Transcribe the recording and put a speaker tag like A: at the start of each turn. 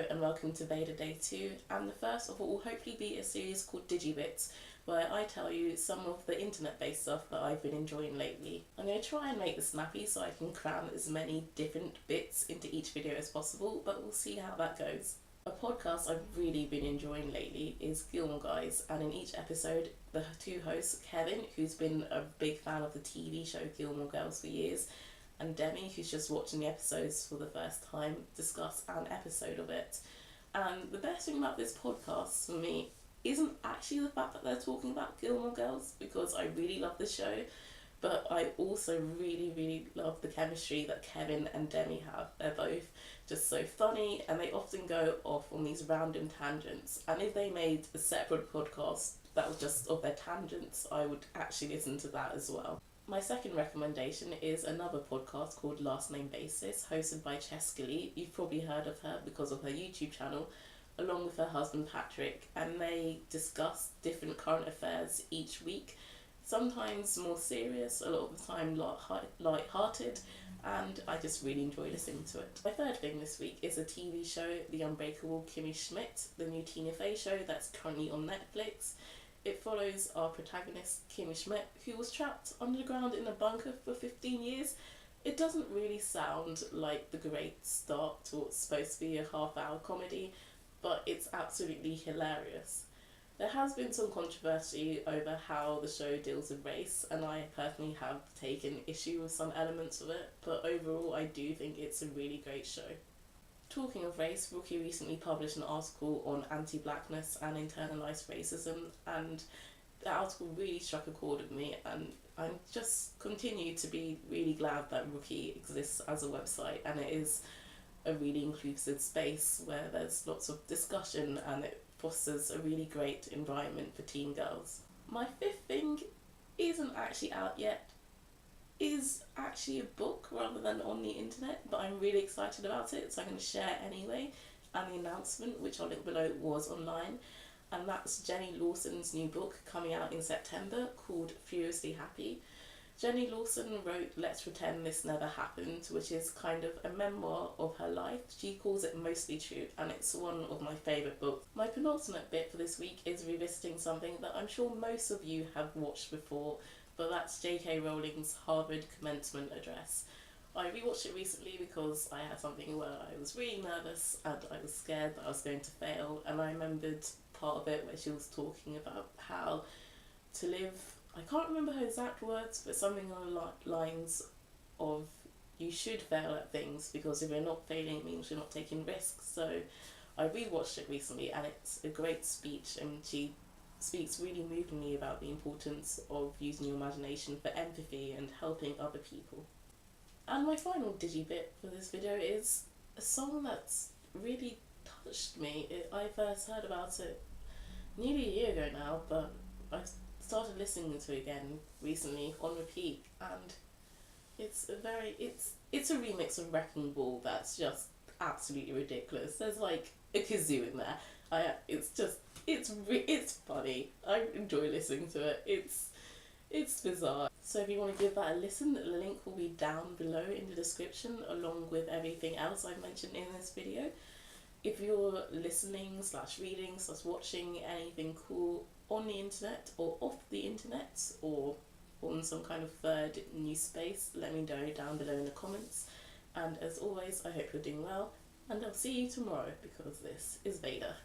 A: and welcome to Vader Day 2, and the first of what will hopefully be a series called Didgibits, where I tell you some of the internet-based stuff that I've been enjoying lately. I'm going to try and make this snappy so I can cram as many different bits into each video as possible, but we'll see how that goes. A podcast I've really been enjoying lately is Gilmore Guys, and in each episode the two hosts, Kevin, who's been a big fan of the TV show Gilmore Girls for years, and Demi, who's just watching the episodes for the first time, discuss an episode of it. And the best thing about this podcast for me isn't actually the fact that they're talking about Gilmore Girls, because I really love the show, but I also really love the chemistry that Kevin and Demi have. They're both just so funny, and they often go off on these random tangents, and if they made a separate podcast that was just of their tangents, I would actually listen to that as well. My second recommendation is another podcast called Last Name Basis, hosted by Cheskily. You've probably heard of her because of her YouTube channel, along with her husband Patrick, and they discuss different current affairs each week, sometimes more serious, a lot of the time light-hearted, and I just really enjoy listening to it. My third thing this week is a TV show, The Unbreakable Kimmy Schmidt, the new Tina Fey show that's currently on Netflix. It follows our protagonist, Kimmy Schmidt, who was trapped underground in a bunker for 15 years. It doesn't really sound like the great start to what's supposed to be a half-hour comedy, but it's absolutely hilarious. There has been some controversy over how the show deals with race, and I personally have taken issue with some elements of it, but overall I do think it's a really great show. Talking of race, Rookie recently published an article on anti-blackness and internalised racism, and the article really struck a chord with me, and I just continue to be really glad that Rookie exists as a website, and it is a really inclusive space where there's lots of discussion and it fosters a really great environment for teen girls. My fifth thing isn't actually out yet, is actually a book rather than on the internet, but I'm really excited about it, so I'm going to share anyway. And the announcement, which I'll link below, was online, and that's Jenny Lawson's new book coming out in September called Furiously Happy. Jenny Lawson wrote Let's Pretend This Never Happened, which is kind of a memoir of her life. She calls it mostly true, and it's one of my favourite books. My penultimate bit for this week is revisiting something that I'm sure most of you have watched before, but that's J.K. Rowling's Harvard commencement address. I rewatched it recently because I had something where I was really nervous and I was scared that I was going to fail, and I remembered part of it where she was talking about how to live, I can't remember her exact words, but something on the lines of you should fail at things, because if you're not failing it means you're not taking risks. So I rewatched it recently, and it's a great speech, and she speaks really movingly about the importance of using your imagination for empathy and helping other people. And my final digibit for this video is a song that's really touched me. I first heard about it nearly a year ago now, but I started listening to it again recently on repeat, and it's a remix of Wrecking Ball that's just absolutely ridiculous. There's like a kazoo in there. It's funny. I enjoy listening to it. It's bizarre. So if you want to give that a listen, the link will be down below in the description, along with everything else I've mentioned in this video. If you're listening / reading / watching anything cool on the internet or off the internet or on some kind of third new space, let me know down below in the comments. And as always, I hope you're doing well, and I'll see you tomorrow, because this is Vader.